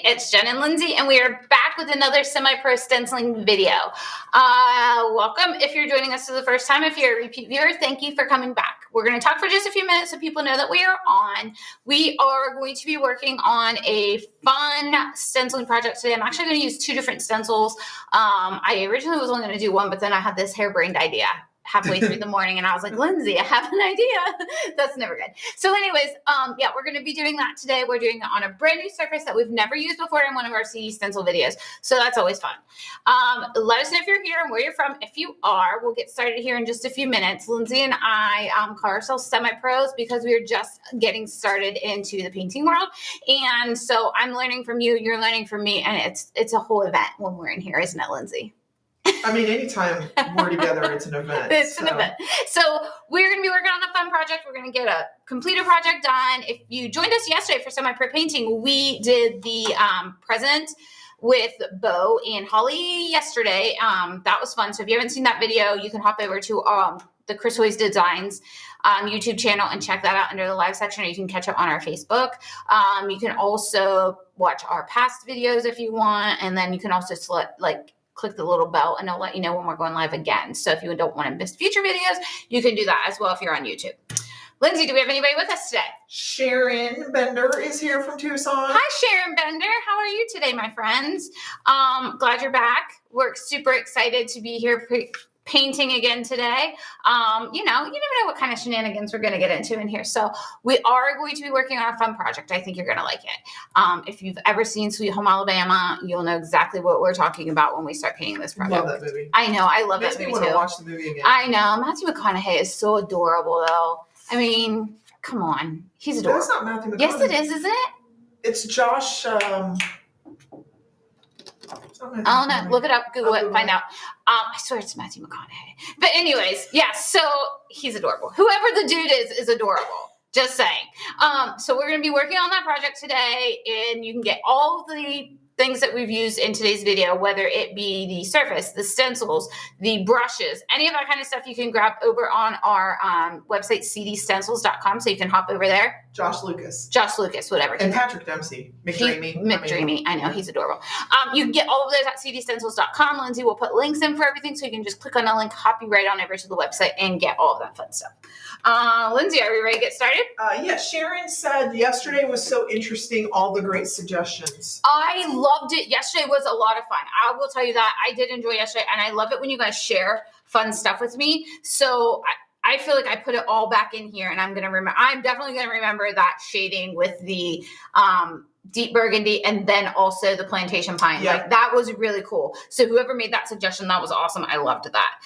it's Jen and Lindsey, and we are back with another semi-pro stenciling video. Welcome if you're joining us for the first time. If you're a repeat viewer, thank you for coming back. We're going to talk for just a few minutes so people know that we are on. We are going to be working on a fun stenciling project today. I'm actually going to use two different stencils. I originally was only going to do one, but then I had this harebrained idea halfway through the morning, and I was like, Lindsey, I have an idea. That's never good. So anyways, yeah, we're going to be doing that today. We're doing it on a brand new surface that we've never used before in one of our CD Stencil videos. So that's always fun. Let us know if you're here and where you're from. If you are, we'll get started here in just a few minutes. Lindsey and I call ourselves semi-pros because we are just getting started into the painting world. And so I'm learning from you, you're learning from me, and it's a whole event when we're in here, isn't it, Lindsey? I mean, anytime we're together, it's an event. It's an event. So we're going to be working on a fun project. We're going to get a completed project done. If you joined us yesterday for Semi-Pro Painting, we did the present with Bo and Holly yesterday. That was fun. So if you haven't seen that video, you can hop over to the Chris Hoy's Designs YouTube channel and check that out under the live section, or you can catch up on our Facebook. You can also watch our past videos if you want, and then you can also select, click the little bell and it'll let you know when we're going live again. So if you don't want to miss future videos, you can do that as well if you're on YouTube. Lindsey, do we have anybody with us today? Sharon Bender is here from Tucson. Hi, Sharon Bender. How are you today, my friends? Glad you're back. We're super excited to be here painting again today. You never know what kind of shenanigans we're going to get into in here. So we are going to be working on a fun project. I think you're going to like it. If you've ever seen Sweet Home Alabama, you'll know exactly what we're talking about when we start painting this project. Love that movie. I know. I love that movie too. Makes me want to watch the movie again. I know. Matthew McConaughey is so adorable, though. I mean, come on. He's adorable. That's not Matthew McConaughey. Yes, it is, isn't it? It's Josh. I don't know. Look it up. Google it. Find out. I swear it's Matthew McConaughey. But anyways, yeah, so he's adorable. Whoever the dude is adorable. Just saying. So we're going to be working on that project today, and you can get all of the things that we've used in today's video, whether it be the surface, the stencils, the brushes, any of that kind of stuff you can grab over on our website, cdstencils.com. So you can hop over there. Josh Lucas, whatever. And Patrick Dempsey. McDreamy. I know, he's adorable. You can get all of those at cdstencils.com. Lindsey will put links in for everything, so you can just click on a link, hop you right on over to the website, and get all of that fun stuff. Lindsey, are we ready to get started? Yeah, Sharon said yesterday was so interesting, all the great suggestions. I loved it. Yesterday was a lot of fun. I will tell you that. I did enjoy yesterday, and I love it when you guys share fun stuff with me. So I feel like I put it all back in here, and I'm definitely going to remember that shading with the deep burgundy and then also the plantation pine. Yeah. Like, that was really cool. So whoever made that suggestion, that was awesome. I loved that.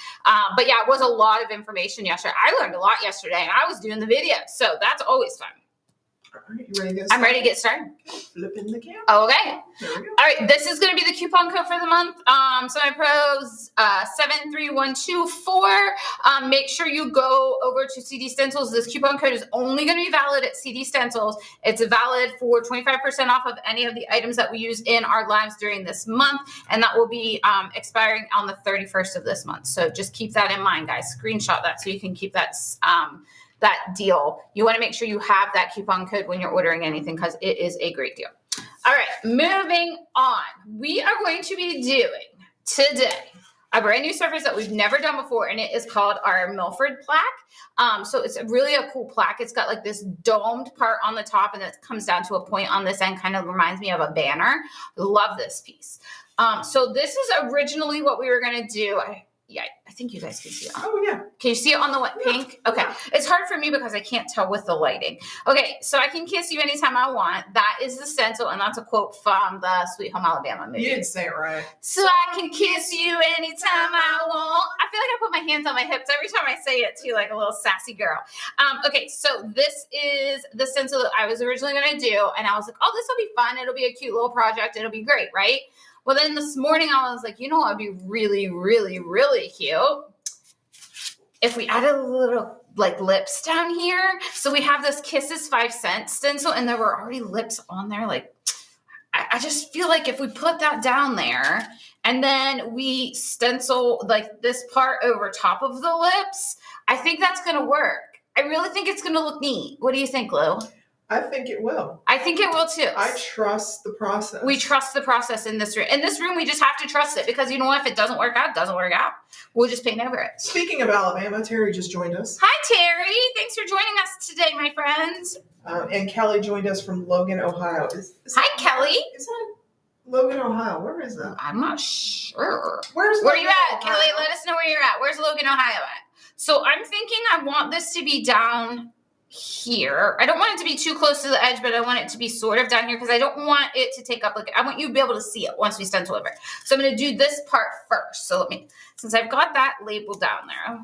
But yeah, it was a lot of information yesterday. I learned a lot yesterday, and I was doing the video. So that's always fun. All right, you ready to get started? I'm ready to get started. Flipping the camera. Okay. There we go. All right, this is going to be the coupon code for the month. Semi-Pros 73124. Make sure you go over to CD Stencils. This coupon code is only going to be valid at CD Stencils. It's valid for 25% off of any of the items that we use in our lives during this month, and that will be expiring on the 31st of this month. So just keep that in mind, guys. Screenshot that so you can keep that deal. You want to make sure you have that coupon code when you're ordering anything, because it is a great deal. All right, moving on. We are going to be doing today a brand new surface that we've never done before, and it is called our Milford plaque. So it's really a cool plaque. It's got like this domed part on the top, and it comes down to a point on this end. Kind of reminds me of a banner. Love this piece. So this is originally what we were going to do. I think you guys can see it. Oh, yeah. Can you see it on the pink? Okay. Yeah. It's hard for me because I can't tell with the lighting. Okay, so I can kiss you anytime I want. That is the stencil, and that's a quote from the Sweet Home Alabama movie. You didn't say it right. So I can kiss you anytime I want. I feel like I put my hands on my hips every time I say it too, like a little sassy girl. Okay, so this is the stencil that I was originally going to do, and I was like, oh, this will be fun. It'll be a cute little project. It'll be great, right? Well, then this morning I was like, you know what would be really, really, really cute? If we added a little lips down here. So we have this Kisses 5-cent stencil, and there were already lips on there. Like, I just feel like if we put that down there and then we stencil like this part over top of the lips, I think that's going to work. I really think it's going to look neat. What do you think, Lou? I think it will. I think it will too. I trust the process. We trust the process in this room. In this room, we just have to trust it because you know what? If it doesn't work out, it doesn't work out. We'll just paint over it. Speaking of Alabama, Terry just joined us. Hi, Terry. Thanks for joining us today, my friends. And Kelly joined us from Logan, Ohio. Hi, Kelly. Is that Logan, Ohio? Where is that? I'm not sure. Where are you at, Kelly? Let us know where you're at. Where's Logan, Ohio at? So I'm thinking I want this to be down here. I don't want it to be too close to the edge, but I want it to be sort of down here because I don't want it to take up, like, I want you to be able to see it once we stencil over. So I'm going to do this part first. So since I've got that label down there,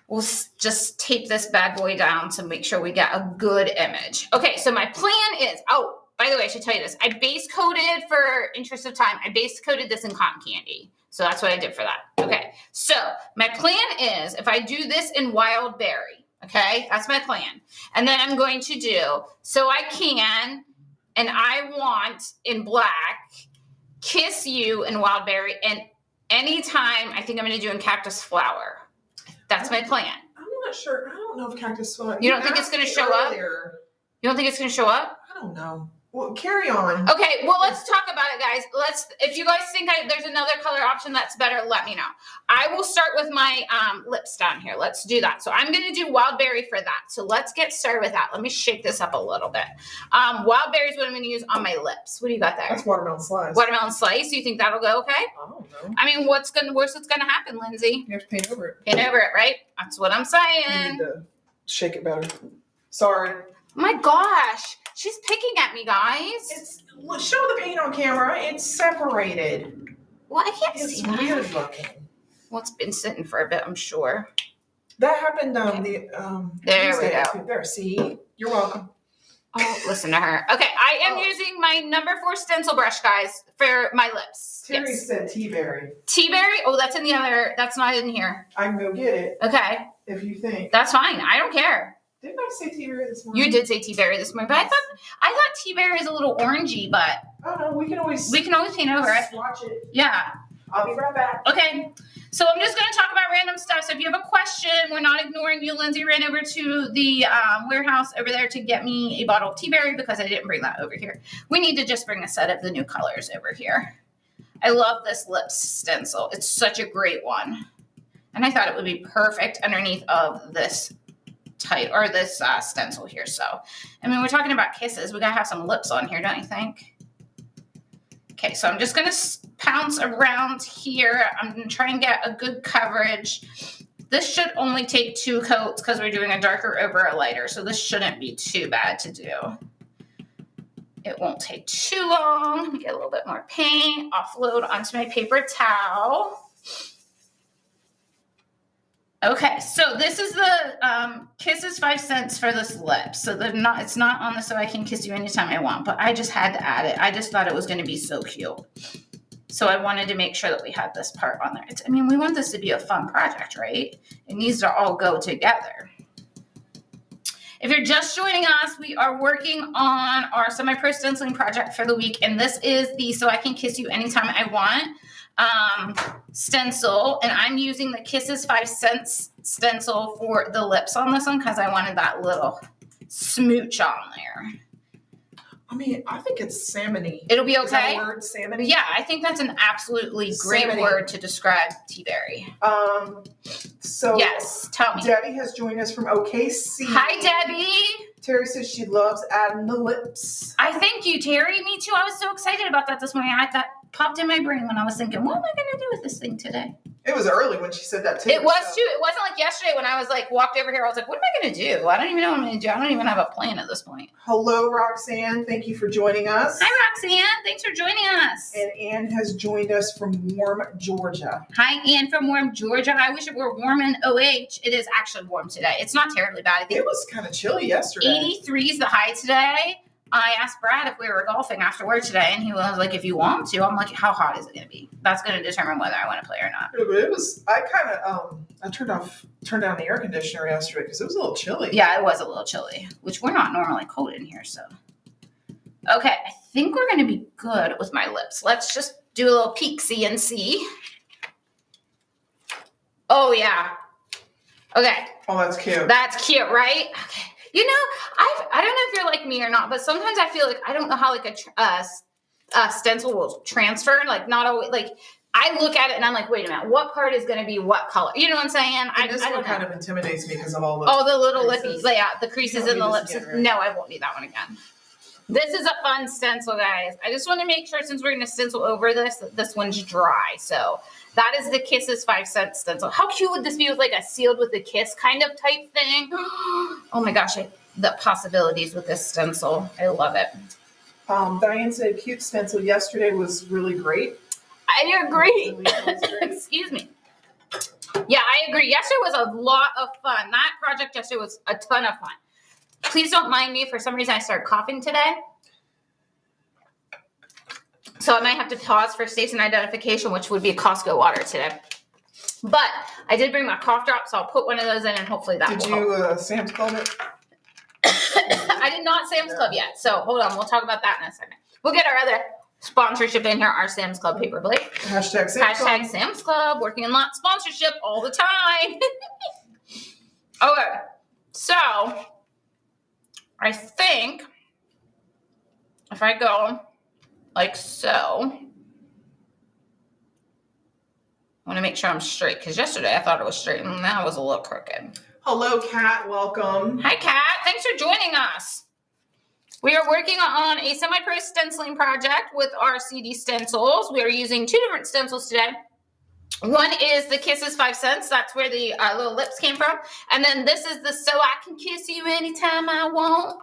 we'll just tape this bad boy down to make sure we get a good image. Okay, so my plan is, oh, by the way, I should tell you this. I base coated, for interest of time, I base coated this in cotton candy. So that's what I did for that. Okay, so my plan is if I do this in wild berry, okay, that's my plan. And then I'm going to do, so I can, and I want in black, Kiss You in wild berry, and anytime I think I'm going to do in cactus flower. That's my plan. I'm not sure. I don't know if cactus flower. You don't think it's going to show up? You don't think it's going to show up? I don't know. Well, carry on. Okay, well, let's talk about it, guys. If you guys think there's another color option that's better, let me know. I will start with my lips down here. Let's do that. So I'm going to do wild berry for that. So let's get started with that. Let me shake this up a little bit. Wild berry is what I'm going to use on my lips. What do you got there? That's watermelon slice. Watermelon slice. You think that'll go okay? I don't know. I mean, what's going to happen, Lindsay? You have to paint over it. Paint over it, right? That's what I'm You saying. need to shake it better. Sorry. My gosh. She's picking at me, guys. Show the paint on camera. It's separated. Well, I can't It's see that. weird looking. Well, it's been sitting for a bit, I'm sure. That happened There we go. There, see? You're welcome. Oh, listen to her. Okay, I am using my number 4 stencil brush, guys, for my lips. Terry said tea berry. Tea berry? Oh, that's in the other, that's not in here. I can go get it Okay, if you think. that's fine. I don't care. Didn't I say tea berry this morning? You did say tea berry this morning, but I thought tea berry is a little orangey, but Oh no, we can always paint over it. swatch it. Yeah. I'll be right back. Okay, so I'm just going to talk about random stuff. So if you have a question, we're not ignoring you. Lindsay ran over to the warehouse over there to get me a bottle of tea berry because I didn't bring that over here. We need to just bring a set of the new colors over here. I love this lips stencil. It's such a great one. And I thought it would be perfect underneath of this stencil here. So, I mean, we're talking about kisses. We got to have some lips on here, don't you think? Okay, so I'm just going to pounce around here. I'm going to try and get a good coverage. This should only take 2 coats because we're doing a darker over a lighter, so this shouldn't be too bad to do. It won't take too long. Let me get a little bit more paint, offload onto my paper towel. Okay, so this is the Kisses 5 cents for this lip. So it's not on the So I Can Kiss You Anytime I Want, but I just had to add it. I just thought it was going to be so cute. So I wanted to make sure that we had this part on there. We want this to be a fun project, right? It needs to all go together. If you're just joining us, we are working on our semi-pro stenciling project for the week, and this is the So I Can Kiss You Anytime I Want stencil, and I'm using the Kisses 5 cents stencil for the lips on this one because I wanted that little smooch on there. I mean, I think it's salmony. It'll be okay. Is that a word, salmony? Yeah, I think that's an absolutely great Salmony. word to describe tea berry. So Yes, tell me. Debbie has joined us from OKC. Hi, Debbie. Terry says she loves adding the lips. I thank you, Terry. Me too. I was so excited about that this morning. That popped in my brain when I was thinking, what am I going to do with this thing today? It was early when she said that too. It was too. It wasn't like yesterday when I was like walked over here. I was like, what am I going to do? I don't even know what I'm going to do. I don't even have a plan at this point. Hello, Roxanne. Thank you for joining us. Hi, Roxanne. Thanks for joining us. And Ann has joined us from Warm, Georgia. Hi, Ann from Warm, Georgia. I wish it were warm in OH. It is actually warm today. It's not terribly bad. I think It was kind of chilly yesterday. 83 is the high today. I asked Brad if we were golfing after work today, and he was like, if you want to. I'm like, how hot is it going to be? That's going to determine whether I want to play or not. It was, I kind of, I turned down the air conditioner yesterday because it was a little chilly. Yeah, it was a little chilly, which we're not normally cold in here, so. Okay, I think we're going to be good with my lips. Let's just do a little peek-see and see. Oh, yeah. Okay. Oh, that's cute. That's cute, right? Okay. You know, I don't know if you're like me or not, but sometimes I feel like I don't know how like a stencil will transfer. Like not always. Like I look at it and I'm like, wait a minute, what part is going to be what color? You know what I'm saying? This one kind of intimidates me because of all the little lippy, yeah, the creases in the lips. Again, right? No, I won't need that one again. This is a fun stencil, guys. I just want to make sure since we're going to stencil over this, that this one's dry. So that is the Kisses 5-cent stencil. How cute would this be with like a sealed with a kiss kind of type thing? Oh my gosh, the possibilities with this stencil. I love it. Diane said cute stencil yesterday was really great. I agree. Excuse me. Yeah, I agree. Yesterday was a lot of fun. That project yesterday was a ton of fun. Please don't mind me. For some reason, I started coughing today. So I might have to pause for station identification, which would be Costco water today. But I did bring my cough drop, so I'll put one of those in and hopefully that will help. Did you Sam's Club it? I did not Sam's Club yet. So hold on. We'll talk about that in a second. We'll get our other sponsorship in here, our Sam's Club paper plate. Hashtag Sam's Club. Hashtag Sam's Club. Working on lot sponsorship all the time. Okay. So I think if I go like so, I want to make sure I'm straight because yesterday I thought it was straight and now it was a little crooked. Hello, Kat. Welcome. Hi, Kat. Thanks for joining us. We are working on a semi-pro stenciling project with our CD Stencils. We are using 2 different stencils today. One is the Kisses 5 cents. That's where the little lips came from. And then this is the So I Can Kiss You Anytime I Want.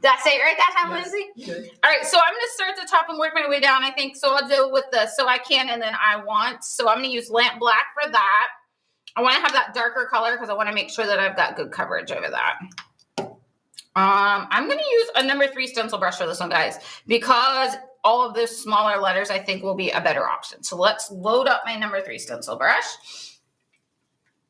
Did I say it right that time, Yes. Lindsay? Good. All right, so I'm going to start at the top and work my way down, I think. So I'll do with the So I Can and then I Want. So I'm going to use Lamp Black for that. I want to have that darker color because I want to make sure that I've got good coverage over that. I'm going to use a number 3 stencil brush for this one, guys, because all of those smaller letters I think will be a better option. So let's load up my number 3 stencil brush.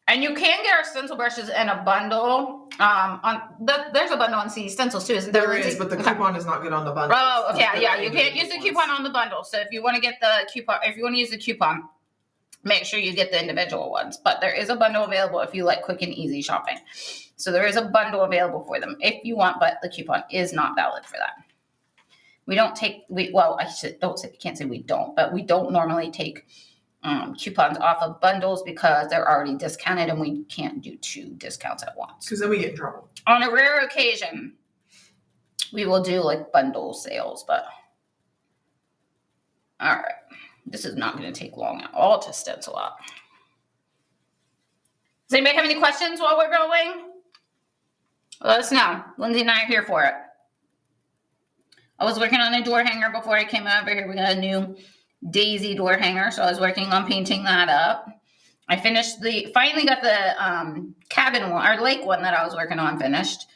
And you can get our stencil brushes in a bundle. There's a bundle on CD Stencils too, isn't there? There is, but the coupon is not good on the bundle. Oh, okay, yeah. You can't use the coupon on the bundle. So if you want to get the coupon, if you want to use the coupon, make sure you get the individual ones. But there is a bundle available if you like quick and easy shopping. So there is a bundle available for them if you want, but the coupon is not valid for that. We don't take, can't say we don't, but we don't normally take coupons off of bundles because they're already discounted and we can't do 2 discounts at once. Because then we get in trouble. On a rare occasion, we will do like bundle sales, but all right. This is not going to take long at all to stencil up. Does anybody have any questions while we're going? Let us know. Lindsay and I are here for it. I was working on a door hanger before I came over here. We got a new daisy door hanger, so I was working on painting that up. I finally got the cabin one, or lake one that I was working on finished.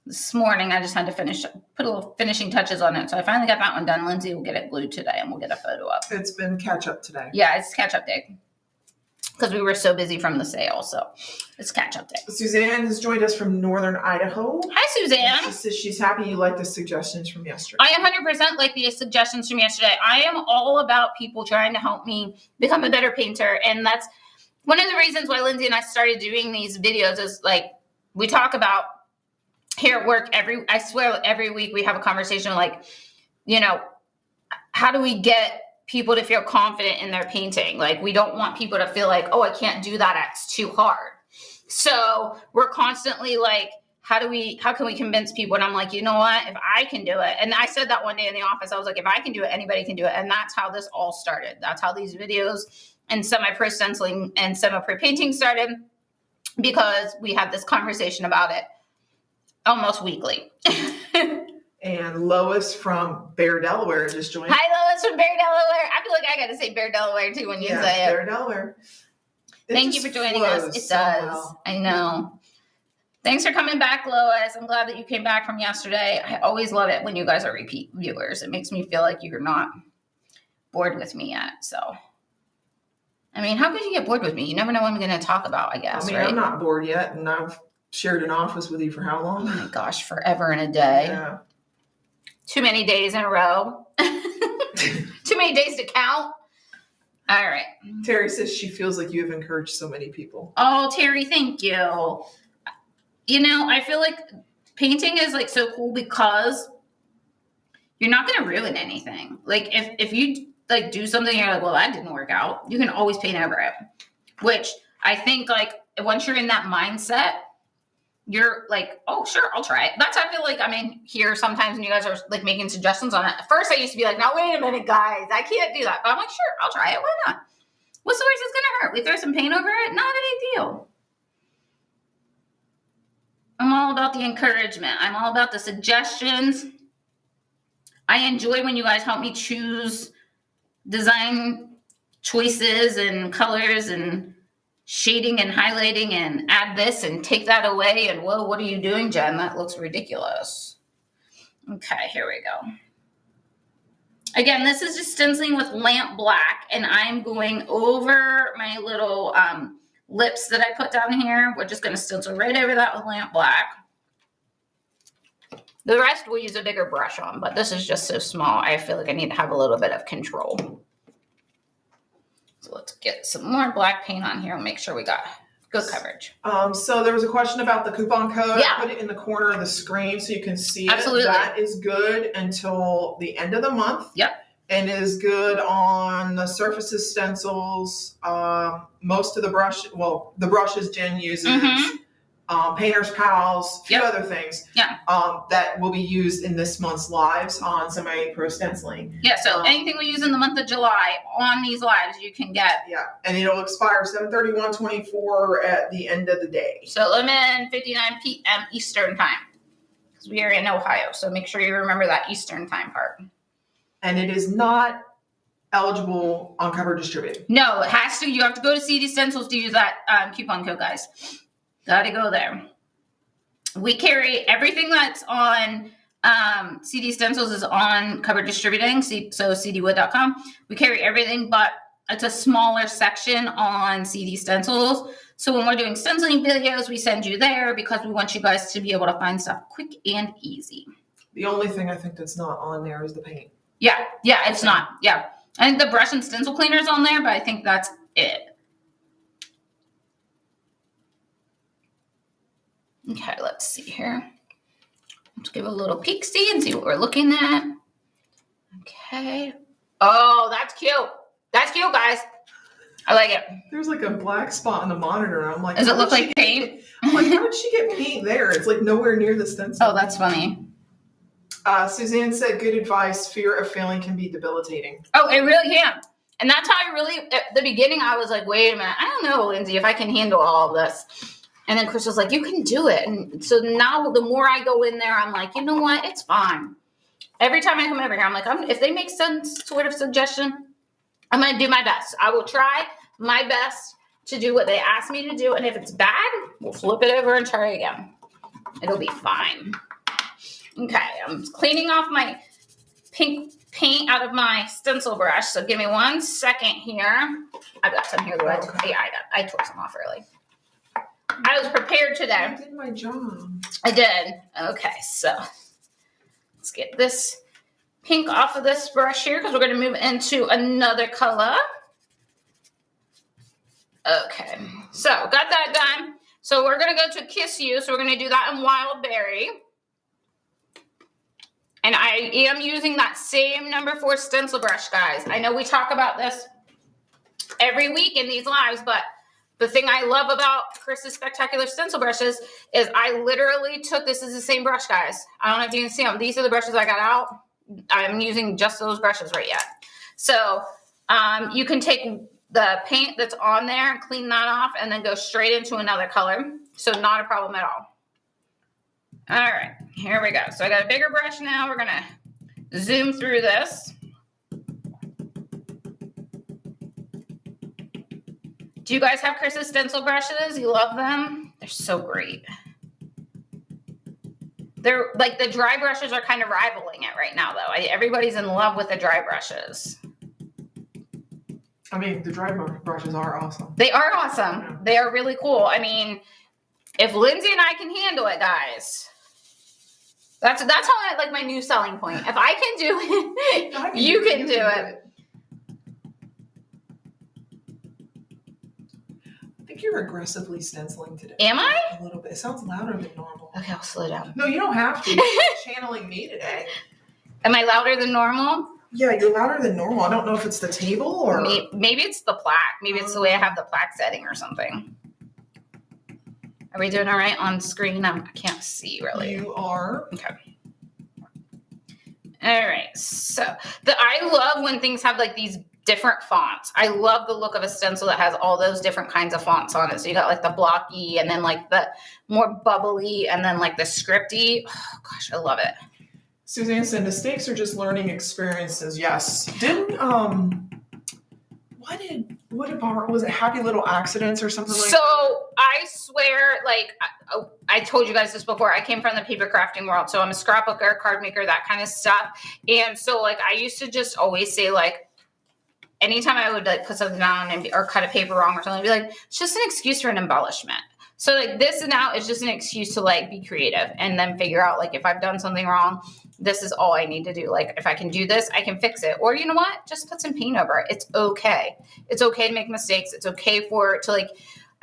This morning, I just had to put a little finishing touches on it. So I finally got that one done. Lindsay will get it glued today and we'll get a photo up. It's been catch up today. Yeah, it's catch up day. Because we were so busy from the sale. So it's catch up day. Suzanne has joined us from Northern Idaho. Hi, Suzanne. She says she's happy you like the suggestions from yesterday. I 100% like the suggestions from yesterday. I am all about people trying to help me become a better painter. And that's one of the reasons why Lindsay and I started doing these videos is like we talk about here at work I swear every week we have a conversation like, you know, how do we get people to feel confident in their painting? Like we don't want people to feel like, oh, I can't do that. It's too hard. So we're constantly like, how can we convince people? And I'm like, you know what, if I can do it. And I said that one day in the office, I was like, if I can do it, anybody can do it. And that's how this all started. That's how these videos and semi-pro stenciling and semi-pro painting started, because we had this conversation about it almost weekly. And Lois from Bear, Delaware just joined. Hi, Lois from Bear, Delaware. I feel like I got to say Bear, Delaware too when you say it. Bear, Delaware. Thank you for joining us. It does. Well. I know. Thanks for coming back, Lois. I'm glad that you came back from yesterday. I always love it when you guys are repeat viewers. It makes me feel like you're not bored with me yet. So, I mean, how could you get bored with me? You never know what I'm going to talk about, I guess, right? I'm not bored yet, and I've shared an office with you for how long? Oh my gosh, forever and a day. Yeah. Too many days in a row. Too many days to count. All right. Terry says she feels like you have encouraged so many people. Oh, Terry, thank you. You know, I feel like painting is like so cool because you're not going to ruin anything. Like if you like do something, you're like, well, that didn't work out. You can always paint over it, which I think like once you're in that mindset, you're like, oh, sure, I'll try it. That's how I feel like I'm in here sometimes when you guys are like making suggestions on it. At first, I used to be like, no, wait a minute, guys, I can't do that. But I'm like, sure, I'll try it. Why not? What's the worst it's going to hurt? We throw some paint over it? Not a big deal. I'm all about the encouragement. I'm all about the suggestions. I enjoy when you guys help me choose design choices and colors and shading and highlighting and add this and take that away. And whoa, what are you doing, Jen? That looks ridiculous. Okay, here we go. Again, this is just stenciling with lamp black, and I'm going over my little lips that I put down here. We're just going to stencil right over that with lamp black. The rest we'll use a bigger brush on, but this is just so small. I feel like I need to have a little bit of control. So let's get some more black paint on here and make sure we got good coverage. So there was a question about the coupon code. Yeah. Put it in the corner of the screen so you can see Absolutely. it. That is good until the end of the month. Yep. And is good on the surfaces stencils. Most of the the brushes Jen uses. Painter's Pals, a few other things that will be used in this month's lives on Semi-Pro Stenciling. Yeah, so anything we use in the month of July on these lives you can get. Yeah, and it'll expire 7/31/24 at the end of the day. So 11:59 p.m. Eastern time, because we are in Ohio, so make sure you remember that Eastern time part. And it is not eligible on cover distributed. No, it has to. You have to go to CD Stencils to use that coupon code, guys. Gotta go there. We carry everything that's on CD Stencils is on cover distributing, so cdwood.com. We carry everything, but it's a smaller section on CD Stencils. So when we're doing stenciling videos, we send you there because we want you guys to be able to find stuff quick and easy. The only thing I think that's not on there is the paint. Yeah, it's not. Yeah, I think the brush and stencil cleaner is on there, but I think that's it. Okay, let's see here. Let's give a little peek-see and see what we're looking at. Okay. Oh, that's cute. That's cute, guys. I like it. There's like a black spot on the monitor. And I'm like, does it look like paint? I'm like, how did she get paint there? It's like nowhere near the stencil. Oh, that's funny. Suzanne said, good advice. Fear of failing can be debilitating. Oh, it really can. And that's how I really, at the beginning, I was like, wait a minute. I don't know, Lindsay, if I can handle all of this. And then Chris was like, you can do it. And so now the more I go in there, I'm like, you know what? It's fine. Every time I come over here, I'm like, if they make some sort of suggestion, I'm going to do my best. I will try my best to do what they ask me to do. And if it's bad, we'll flip it over and try again. It'll be fine. Okay, I'm cleaning off my pink paint out of my stencil brush. So give me 1 second here. I've got some here. I tore some off early. I was prepared today. I did my job. I did. Okay, so let's get this pink off of this brush here because we're going to move into another color. Okay, so got that done. So we're going to go to Kiss You. So we're going to do that in Wild Berry. And I am using that same number 4 stencil brush, guys. I know we talk about this every week in these lives, but the thing I love about Chris's Spectacular Stencil Brushes is I literally took, this is the same brush, guys. I don't know if you can see them. These are the brushes I got out. I'm using just those brushes right yet. So you can take the paint that's on there and clean that off and then go straight into another color. So not a problem at all. All right, here we go. So I got a bigger brush now. We're going to zoom through this. Do you guys have Chris's stencil brushes? You love them? They're so great. They're like the dry brushes are kind of rivaling it right now, though. Everybody's in love with the dry brushes. I mean, the dry brushes are awesome. They are awesome. Yeah. They are really cool. I mean, if Lindsay and I can handle it, guys, that's how I like my new selling point. If I can do it, you can do it. I think you're aggressively stenciling today. Am I? A little bit. It sounds louder than normal. Okay, I'll slow down. No, you don't have to. You're channeling me today. Am I louder than normal? Yeah, you're louder than normal. I don't know if it's the table or... Maybe it's the plaque. Maybe it's the way I have the plaque setting or something. Are we doing all right on screen? I can't see really. You are. Okay. All right. So I love when things have like these different fonts. I love the look of a stencil that has all those different kinds of fonts on it. So you got like the blocky and then like the more bubbly and then like the scripty. Oh gosh, I love it. Suzanne said mistakes are just learning experiences. Yes. Didn't what about was it Happy Little Accidents or something like that? So I swear, like I told you guys this before, I came from the paper crafting world. So I'm a scrapbooker, card maker, that kind of stuff. And so like I used to just always say like anytime I would like put something down or cut a paper wrong or something, I'd be like, it's just an excuse for an embellishment. So like this now is just an excuse to like be creative and then figure out like if I've done something wrong, this is all I need to do. Like if I can do this, I can fix it. Or you know what? Just put some paint over it. It's okay. It's okay to make mistakes. It's okay to like,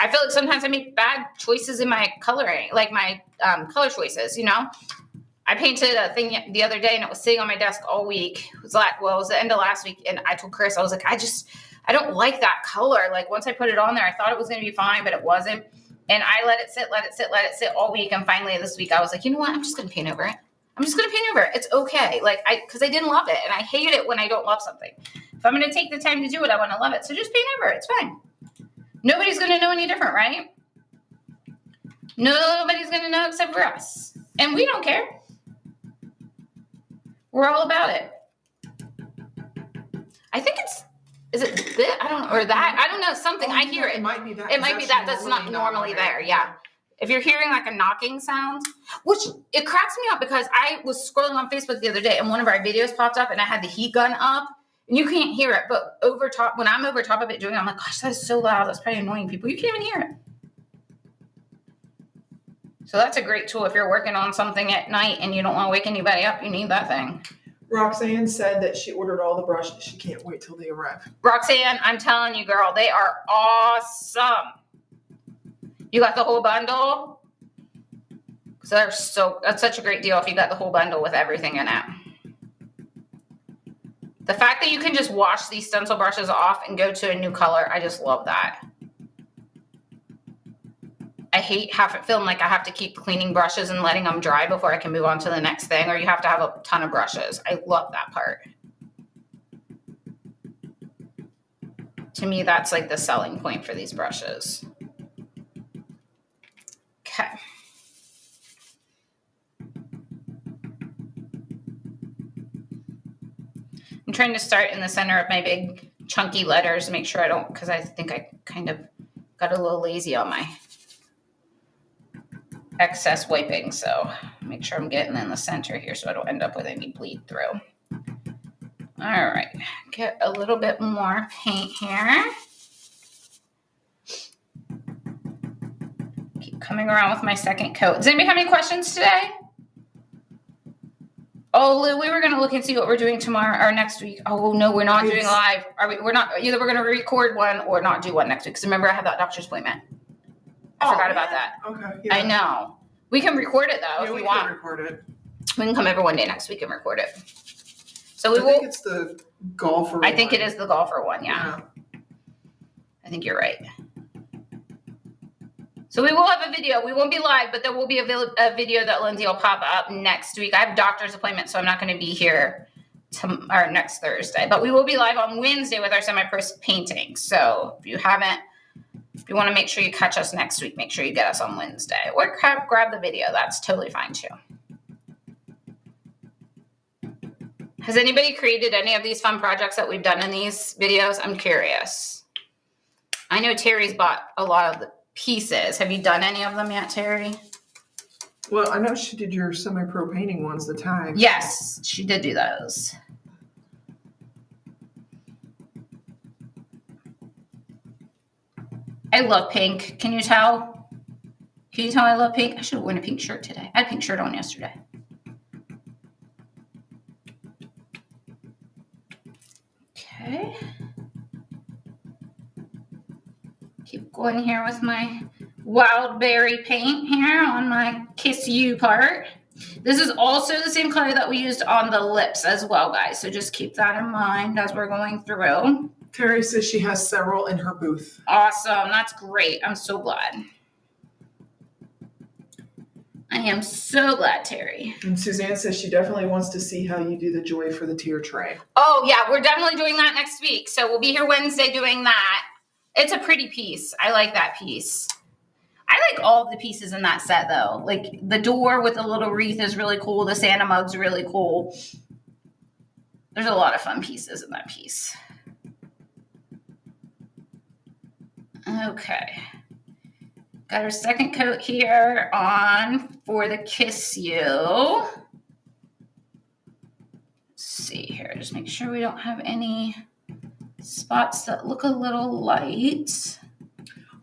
I feel like sometimes I make bad choices in my coloring, like my color choices, you know? I painted a thing the other day and it was sitting on my desk all week. It was the end of last week. And I told Chris, I was like, I don't like that color. Like once I put it on there, I thought it was going to be fine, but it wasn't. And I let it sit all week. And finally this week I was like, you know what? I'm just going to paint over it. It's okay. Like because I didn't love it. And I hate it when I don't love something. If I'm going to take the time to do it, I want to love it. So just paint over it. It's fine. Nobody's going to know any different, right? Nobody's going to know except for us. And we don't care. We're all about it. I think is it this? I don't know. Or that? I don't know. Something. I hear it. It might be that. It might be that. That's not normally there. Yeah. If you're hearing like a knocking sound, which it cracks me up because I was scrolling on Facebook the other day and one of our videos popped up and I had the heat gun up and you can't hear it. But when I'm over top of it doing it, I'm like, gosh, that is so loud. That's probably annoying people. You can't even hear it. So that's a great tool. If you're working on something at night and you don't want to wake anybody up, you need that thing. Roxanne said that she ordered all the brushes. She can't wait till they arrive. Roxanne, I'm telling you, girl, they are awesome. You got the whole bundle? That's such a great deal if you got the whole bundle with everything in it. The fact that you can just wash these stencil brushes off and go to a new color, I just love that. I hate feeling like I have to keep cleaning brushes and letting them dry before I can move on to the next thing, or you have to have a ton of brushes. I love that part. To me, that's like the selling point for these brushes. Okay. I'm trying to start in the center of my big chunky letters to make sure I don't, because I think I kind of got a little lazy on my excess wiping. So make sure I'm getting in the center here so I don't end up with any bleed through. All right, get a little bit more paint here. Keep coming around with my second coat. Does anybody have any questions today? Oh, Lou, we were going to look and see what we're doing tomorrow or next week. Oh, no, we're not doing live. We're not. Either we're going to record one or not do one next week. Because remember, I have that doctor's appointment. I forgot about that. Okay. Yeah. I know. We can record it, though, if we want. Can record it. We can come every one day next week and record it. So I think it's the golfer one. I think it is the golfer one, yeah. I think you're right. So we will have a video. We won't be live, but there will be a video that Lindsay will pop up next week. I have a doctor's appointment, so I'm not going to be here next Thursday. But we will be live on Wednesday with our semi-pro painting. So if you want to make sure you catch us next week, make sure you get us on Wednesday. Or grab the video. That's totally fine, too. Has anybody created any of these fun projects that we've done in these videos? I'm curious. I know Terry's bought a lot of the pieces. Have you done any of them yet, Terry? Well, I know she did your semi-pro painting ones, the tags. Yes, she did do those. I love pink. Can you tell? Can you tell I love pink? I should have worn a pink shirt today. I had a pink shirt on yesterday. Okay. Keep Go in here with my wild berry paint here on my Kiss You part. This is also the same color that we used on the lips as well, guys. So just keep that in mind as we're going through. Terry says she has several in her booth. Awesome. That's great. I'm so glad. I am so glad, Terry. And Suzanne says she definitely wants to see how you do the Joy for the Tear tray. Oh, yeah. We're definitely doing that next week. So we'll be here Wednesday doing that. It's a pretty piece. I like that piece. I like all the pieces in that set, though. Like, the door with the little wreath is really cool. The Santa mug's really cool. There's a lot of fun pieces in that piece. Okay. Got our second coat here on for the Kiss You. Let's see here. Just make sure we don't have any spots that look a little light.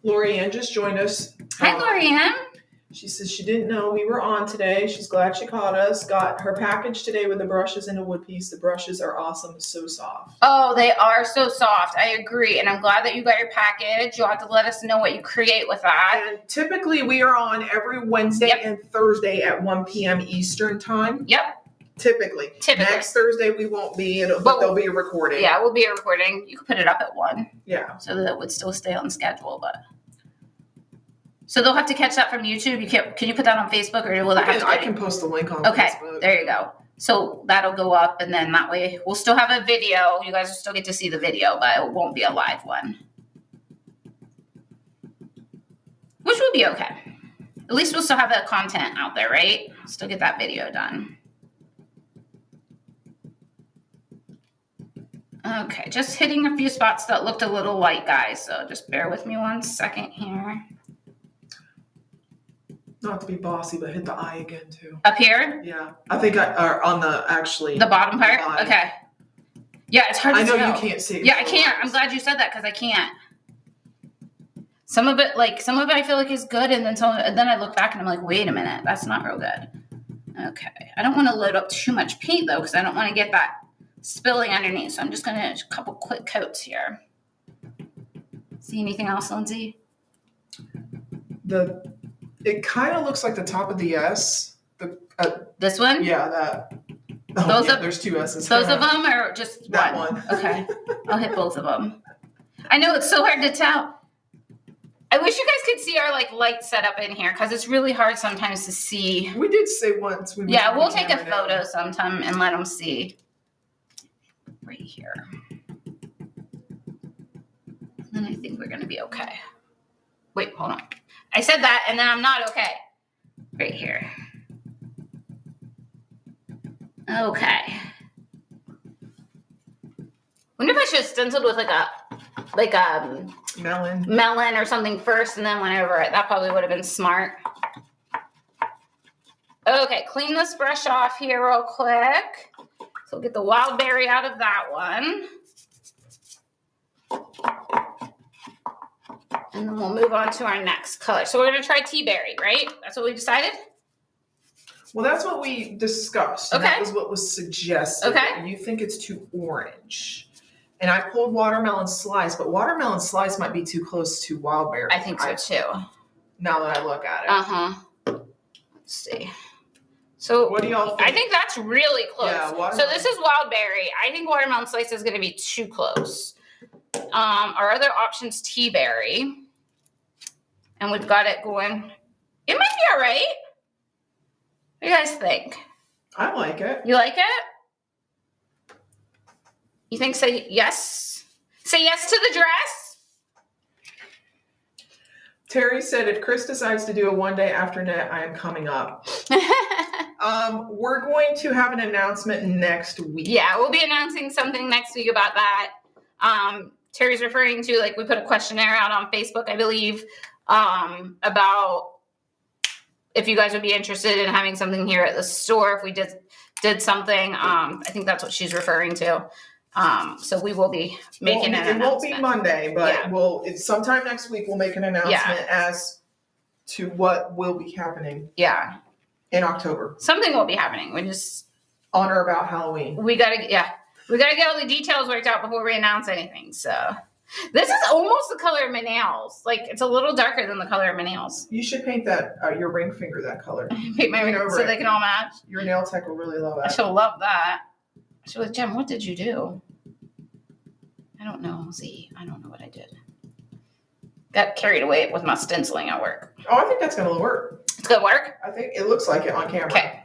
Lorianne just joined us. Hi, Lorianne. She says she didn't know we were on today. She's glad she caught us. Got her package today with the brushes and a wood piece. The brushes are awesome. So soft. Oh, they are so soft. I agree. And I'm glad that you got your package. You'll have to let us know what you create with that. And typically we are on every Wednesday and Thursday at 1 p.m. Eastern time. Yep. Typically. Next Thursday we won't be, but there'll be a recording. Yeah, we'll be a recording. You can put it up at 1. Yeah. So that it would still stay on schedule, but... So they'll have to catch that from YouTube. Can you put that on Facebook, or will that have to? I can post the link on Facebook. There you go. So that'll go up, and then that way we'll still have a video. You guys will still get to see the video, but it won't be a live one, which will be okay. At least we'll still have the content out there, right? Still get that video done. Okay, just hitting a few spots that looked a little light, guys. So just bear with me 1 second here. Not to be bossy, but hit the eye again too. Up here? Yeah. I think on the bottom part? Okay. Yeah, it's hard to tell. I know you can't see it. Yeah, I can't. I'm glad you said that because I can't. Some of it I feel like is good, and then I look back and I'm like, wait a minute, that's not real good. Okay. I don't want to load up too much paint though, because I don't want to get that spilling underneath. So I'm just gonna a couple quick coats here. See anything else, Lindsay? It kind of looks like the top of the S. This one? Yeah, that. Oh, there's 2 S's. Both of them, or just that one? Okay, I'll hit both of them. I know it's so hard to tell. I wish you guys could see our light setup in here because it's really hard sometimes to see. We did say once. We'll take a photo sometime and let them see. Right here. And then I think we're going to be okay. Wait, hold on. I said that, and then I'm not okay. Right here. Okay. Wonder if I should have stenciled with like a melon or something first, and then went over it. That probably would have been smart. Okay, clean this brush off here real quick. So we'll get the wild berry out of that one. And then we'll move on to our next color. So we're going to try tea berry, right? That's what we decided? Well, that's what we discussed. Okay. That was what was suggested. Okay. You think it's too orange. And I pulled watermelon slice, but watermelon slice might be too close to wild berry. I think so too. Now that I look at it. Uh-huh. Let's see. So what do y'all think? I think that's really close. Yeah, so this is wild berry. I think watermelon slice is going to be too close. Our other option's tea berry. And we've got it going. It might be all right. What do you guys think? I like it. You like it? You think say yes? Say yes to the dress? Terry said, if Chris decides to do a one-day after net, I am coming up. We're going to have an announcement next week. Yeah, we'll be announcing something next week about that. Terry's referring to, we put a questionnaire out on Facebook, I believe, about if you guys would be interested in having something here at the store if we did something. I think that's what she's referring to. So we will be making an announcement. It won't be Monday, but it's sometime next week we'll make an announcement as to what will be happening. Yeah. In October. Something will be happening. We just on or about Halloween. We gotta get all the details worked out before we announce anything. So This is almost the color of my nails. Like, it's a little darker than the color of my nails. You should paint that, your ring finger that color. Paint my ring so they can all match. Your nail tech will really love that. She'll love that. She'll be like, Jen, what did you do? I don't know, Z. I don't know what I did. Got carried away with my stenciling at work. Oh, I think that's going to work. It's going to work? I think it looks like it on camera. Okay.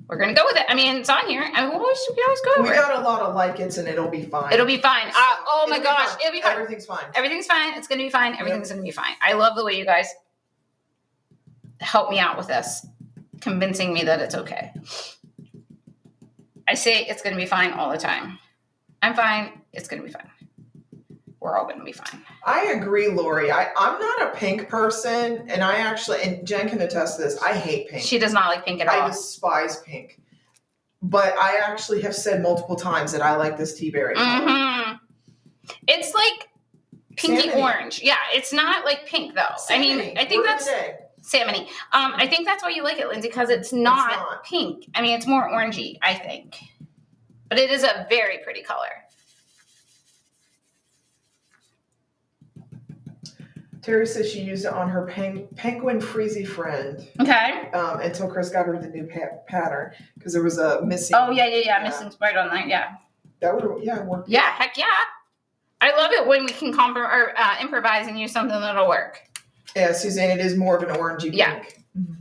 We're going to go with it. I mean, it's on here. We can always go over it. We got a lot of like-its, and it'll be fine. It'll be fine. So, oh, my gosh. It'll be fine. Everything's fine. Everything's fine. It's going to be fine. Everything's going to be fine. I love the way you guys help me out with this, convincing me that it's okay. I say it's going to be fine all the time. I'm fine. It's going to be fine. We're all going to be fine. I agree, Lori. I'm not a pink person, and and Jen can attest to this, I hate pink. She does not like pink at all. I despise pink. But I actually have said multiple times that I like this tea berry color. It's like pinky orange. Yeah, it's not like pink, though. Salmony. I mean, I think that's salmony. I think that's why you like it, Lindsay, because it's not pink. I mean, it's more orangey, I think. But it is a very pretty color. Terry says she used it on her penguin freezy friend. Okay. Until Chris got her the new pattern because there was a missing. Oh yeah. Missing right on that. Yeah. That would work. Yeah, heck yeah. I love it when we can improvise and use something that'll work. Yeah, Suzanne, it is more of an orangey pink. Yeah. Mm-hmm.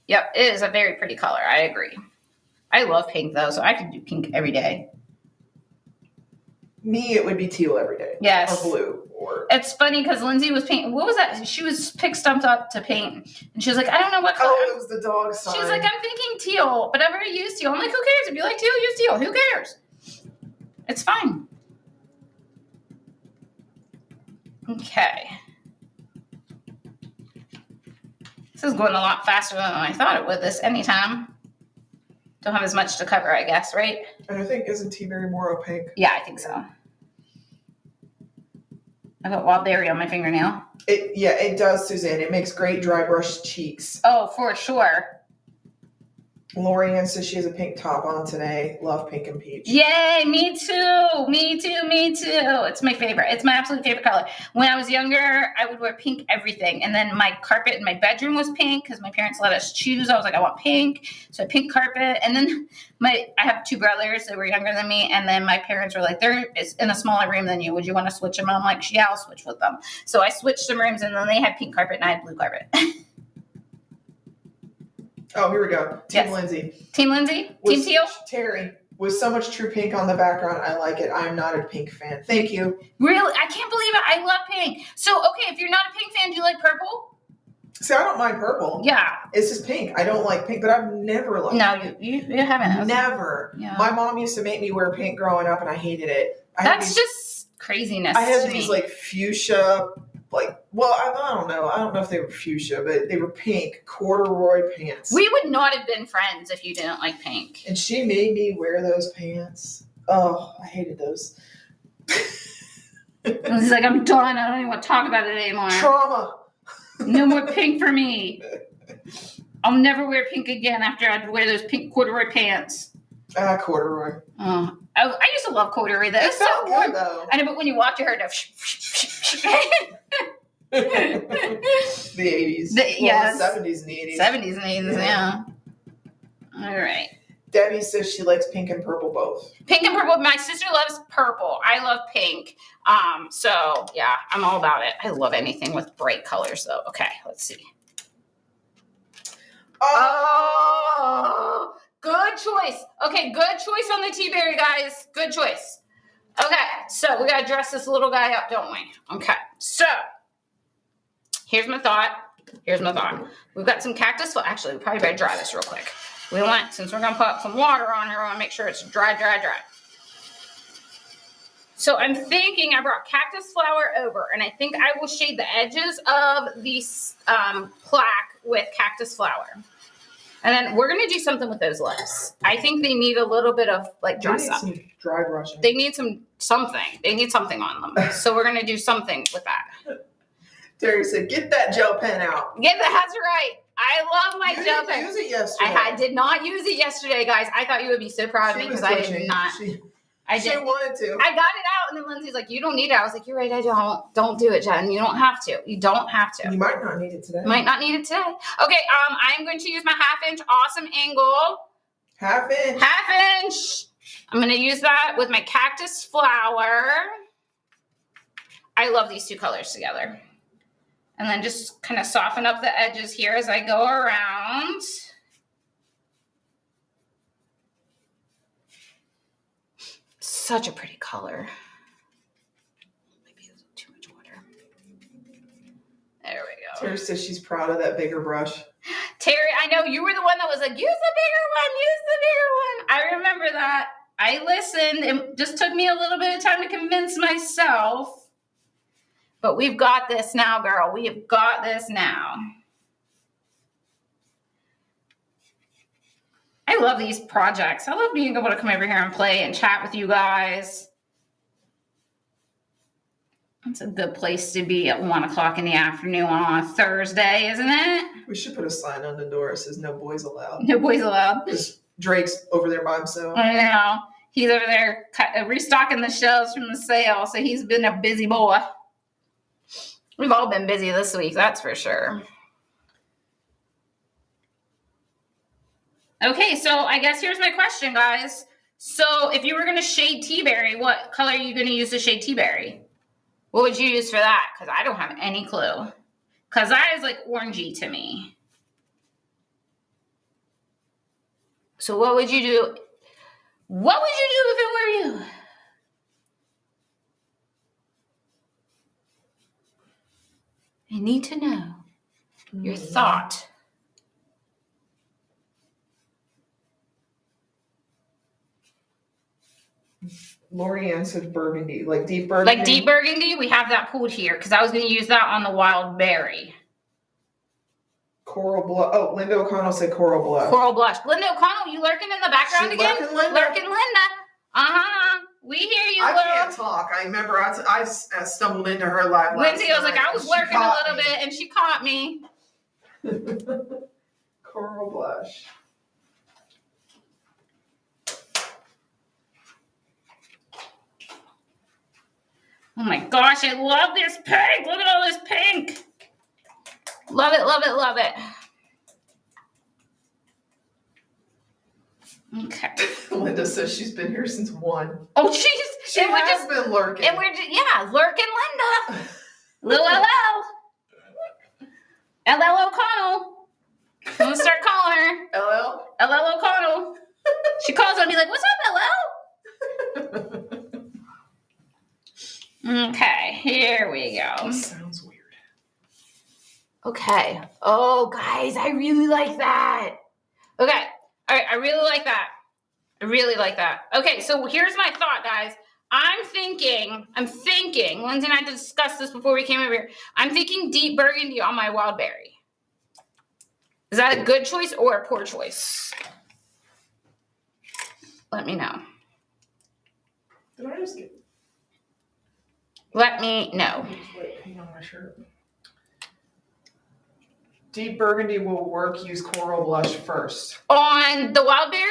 Yep, it is a very pretty color. I agree. I love pink though, so I could do pink every day. Me, it would be teal every day. Yes. Or blue. It's funny because Lindsay was painting. What was that? She was stumped up to paint, and she was like, "I don't know what color." Oh, it was the dog sign. She's like, "I'm thinking teal, but I've already used teal." I'm like, "Who cares? If you like teal, use teal. Who cares? It's fine." Okay. This is going a lot faster than I thought it would. This anytime. Don't have as much to cover, I guess, right? And I think isn't tea berry more opaque? Yeah, I think so. I got wild berry on my fingernail. It does, Suzanne. It makes great dry brush cheeks. Oh, for sure. Lori Ann says she has a pink top on today. Love pink and peach. Yay, me too. Me too. It's my favorite. It's my absolute favorite color. When I was younger, I would wear pink everything. And then my carpet in my bedroom was pink because my parents let us choose. I was like, I want pink. So pink carpet. And then I have two brothers that were younger than me. And then my parents were like, they're in a smaller room than you. Would you want to switch them? And I'm like, yeah, I'll switch with them. So I switched some rooms and then they had pink carpet and I had blue carpet. Oh, here we go. Team Lindsay. Team Lindsay? Team Teal? Terry. With so much true pink on the background, I like it. I am not a pink fan. Thank you. Really? I can't believe it. I love pink. So, okay, if you're not a pink fan, do you like purple? See, I don't mind purple. Yeah. It's just pink. I don't like pink, but I've never liked pink. No, you haven't. Never. Yeah. My mom used to make me wear pink growing up, and I hated it. That's just craziness. I had these, like, fuchsia... I don't know. I don't know if they were fuchsia, but they were pink corduroy pants. We would not have been friends if you didn't like pink. And she made me wear those pants. Oh, I hated those. It's like, I'm done. I don't even want to talk about it anymore. Trauma. No more pink for me. I'll never wear pink again after I wear those pink corduroy pants. Corduroy. Oh, I used to love corduroy. Though. It's so good, though. I know, but when you walk, you heard of the 80s. Yes. The 70s and the 80s. 70s and 80s, yeah. All right. Debbie says she likes pink and purple both. Pink and purple. My sister loves purple. I love pink. So, yeah, I'm all about it. I love anything with bright colors, though. Okay, let's see. Oh, good choice. Okay, good choice on the tea berry, guys. Good choice. Okay, so we got to dress this little guy up, don't we? Okay, so here's my thought. We've got some cactus. Well, actually, we probably better dry this real quick. Since we're going to put some water on here, we want to make sure it's dry. So I'm thinking I brought cactus flower over, and I think I will shade the edges of the plaque with cactus flower. And then we're going to do something with those lips. I think they need a little bit of, dress up. Some dry brushing. They need something. They need something on them. So we're going to do something with that. Terry said, get that gel pen out. Yeah, that's right. I love my gel pen. You didn't use it yesterday. I did not use it yesterday, guys. I thought you would be so proud of me because I did not. She wanted to. I got it out, and then Lindsay's like, "You don't need it." I was like, "You're right. I don't. Don't do it, Jen. You don't have to. You don't have to. You might not need it today. Might not need it today." Okay. I'm going to use my 1/2 inch awesome angle. 1/2 inch. 1/2 inch. I'm going to use that with my cactus flower. I love these two colors together. And then just kind of soften up the edges here as I go around. Such a pretty color. Maybe there's too much water. There we go. Terry says she's proud of that bigger brush. Terry, I know you were the one that was like, use the bigger one, use the bigger one. I remember that. I listened. It just took me a little bit of time to convince myself. But we've got this now, girl. We have got this now. I love these projects. I love being able to come over here and play and chat with you guys. It's a good place to be at 1 o'clock in the afternoon on a Thursday, isn't it? We should put a sign on the door that says no boys allowed. No boys allowed. Drake's over there by himself. I know. He's over there restocking the shelves from the sale, so he's been a busy boy. We've all been busy this week, that's for sure. Okay, so I guess here's my question, guys. So if you were going to shade tea berry, what color are you going to use to shade tea berry? What would you use for that? Because I don't have any clue. Because that is like orangey to me. So what would you do? What would you do if it were you? I need to know your thought. Lori Ann said burgundy, like deep burgundy. Like deep burgundy? We have that pulled here because I was going to use that on the wild berry. Coral blush. Oh, Linda O'Connell said coral blush. Coral blush. Linda O'Connell, you lurking in the background She again? lurking, Linda? Lurking Linda. Uh-huh. We hear you, I girl. can't talk. I remember I stumbled into her live last Lindsay was like, I was lurking a little bit, and she caught me. Coral blush. Oh my gosh, I love this pink. Look at all this pink. Love it, love it, love it. Okay. Linda says she's been here since 1. Oh, jeez. She has been lurking. And we're just, yeah, lurking Linda. Little LL. LL O'Connell. I'm going to start calling her. LL? LL O'Connell. She calls on me like, what's up, LL? Okay, here we go. This sounds weird. Okay. Oh, guys, I really like that. Okay. All right, I really like that. I really like that. Okay, so here's my thought, guys. I'm thinking, Lindsay and I discussed this before we came over here. I'm thinking deep burgundy on my wild berry. Is that a good choice or a poor choice? Let me know. Did I just get... Let me know. Hang on my shirt. Deep burgundy will work. Use coral blush first. On the wild berry?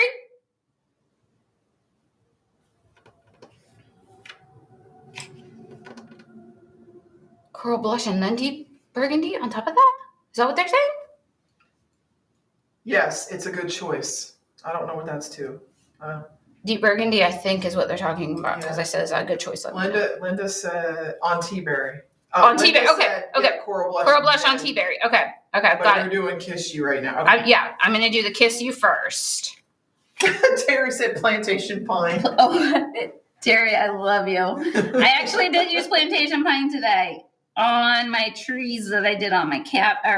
Coral blush and then deep burgundy on top of that? Is that what they're saying? Yes, it's a good choice. I don't know what that's to. Deep burgundy, I think, is what they're talking about because I said, is that a good choice? Linda said on tea berry. On tea berry, okay. Coral blush. Coral blush on tea berry, okay. But Got you're it. doing kiss you right now. Okay. I'm going to do the kiss you first. Terry said plantation pine. Oh, Terry, I love you. I actually did use plantation pine today on my trees that I did on my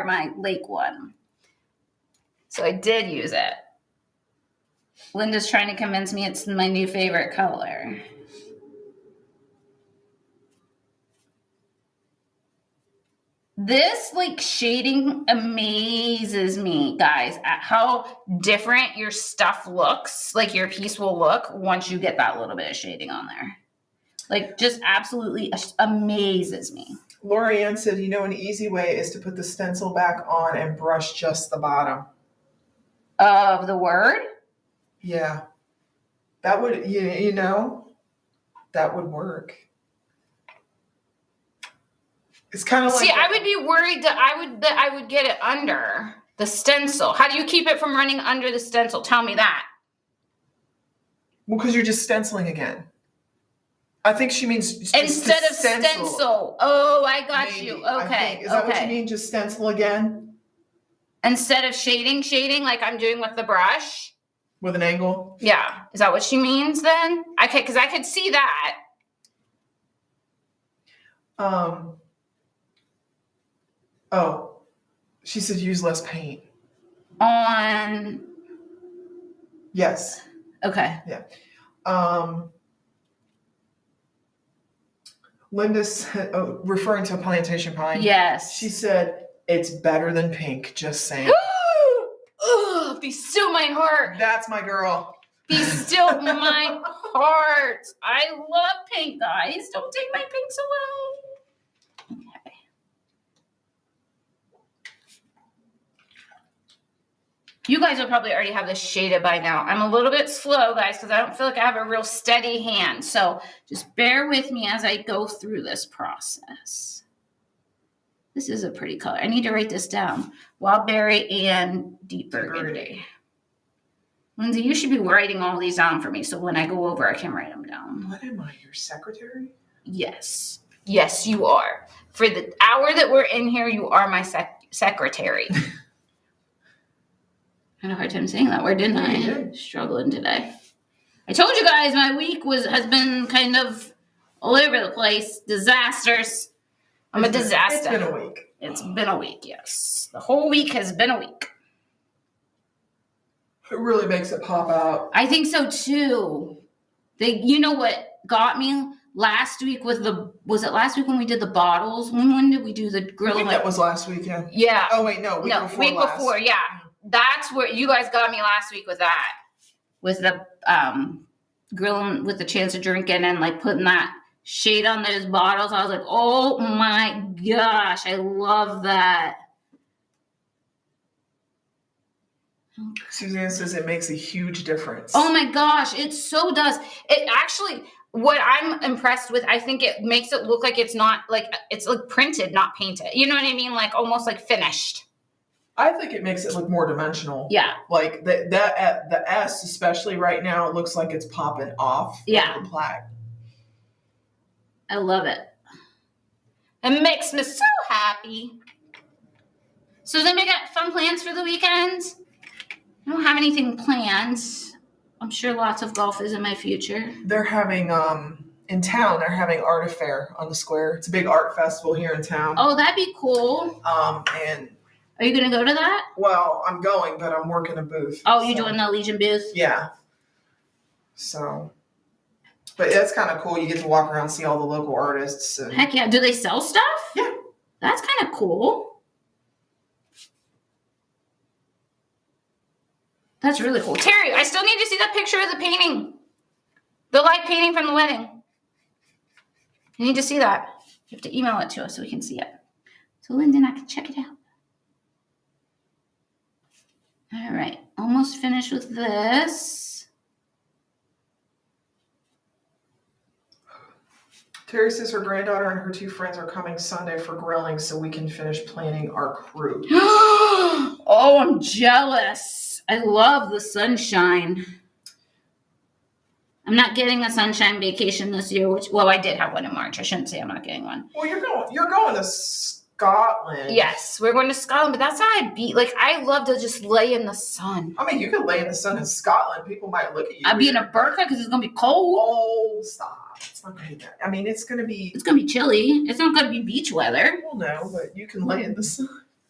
my lake one. So I did use it. Linda's trying to convince me it's my new favorite color. This like shading amazes me, guys, at how different your stuff looks, like your piece will look once you get that little bit of shading on there. Like just absolutely amazes me. Lori Ann said, an easy way is to put the stencil back on and brush just the bottom. Of the word? Yeah. That would, That would work. It's kind of like. See, I would be worried that I would get it under the stencil. How do you keep it from running under the stencil? Tell me that. Well, because you're just stenciling again. I think she means instead of stencil. Oh, I got you. Okay. Is that what you mean? Just stencil again? Instead of shading like I'm doing with the brush. With an angle? Yeah. Is that what she means then? Okay, because I could see that. Oh, she said use less paint. On. Yes. Okay. Yeah. Linda said, referring to a plantation pine. Yes. She said, it's better than pink, just saying. Ugh, be still my heart. That's my girl. Be still my heart. I love pink, guys. Don't take my pinks away. Okay. You guys will probably already have this shaded by now. I'm a little bit slow, guys, because I don't feel like I have a real steady hand. So just bear with me as I go through this process. This is a pretty color. I need to write this down. Wild berry and deep burgundy. Lindsay, you should be writing all these down for me, so when I go over, I can write them down. What am I, your secretary? Yes. Yes, you are. For the hour that we're in here, you are my secretary. I had a hard time saying that word, didn't I? Yeah. Struggling today. I told you guys my week has been kind of all over the place. Disasters. I'm a disaster. It's been a week. It's been a week, yes. The whole week has been a week. It really makes it pop out. I think so too. You know what got me last week was it last week when we did the bottles? When did we do the grill? I think that was last weekend. Yeah. Oh wait, no, week before, yeah. That's where you guys got me last week with that. With the grilling with the chance of drinking and like putting that shade on those bottles. I was like, oh my gosh, I love that. Suzanne says it makes a huge difference. Oh my gosh, it so does. It actually, what I'm impressed with, I think it makes it look like it's not like, it's like printed, not painted. You know what I mean? Like almost like finished. I think it makes it look more dimensional. Yeah. Like the S, especially right now, it looks like it's popping off. Yeah. The plaque. I love it. It makes me so happy. So does anybody got fun plans for the weekend? I don't have anything planned. I'm sure lots of golf is in my future. They're having, in town, they're having art affair on the square. It's a big art festival here in town. Oh, that'd be cool. And are you going to go to that? well, I'm going, but I'm working a booth. Oh, you're doing the Legion booth? Yeah. So, but it's kind of cool. You get to walk around, see all the local artists. And Heck yeah. Do they sell stuff? Yeah. That's kind of cool. That's really cool. Terry, I still need to see that picture of the painting. The light painting from the wedding. I need to see that. You have to email it to us so we can see it. So Linda and I can check it out. All right. Almost finished with this. Terry says her granddaughter and her 2 friends are coming Sunday for grilling so we can finish planning our crew. Oh, I'm jealous. I love the sunshine. I'm not getting a sunshine vacation this year, I did have one in March. I shouldn't say I'm not getting one. Well, you're going to Scotland. Yes, we're going to Scotland, but that's how I love to just lay in the sun. I mean, you could lay in the sun in Scotland. People might look at you. I'd be in a burqa because it's going to be cold. Oh, stop. It's not going to be that. I mean, it's going to be chilly. It's not going to be beach weather. Well, no, but you can lay in the sun.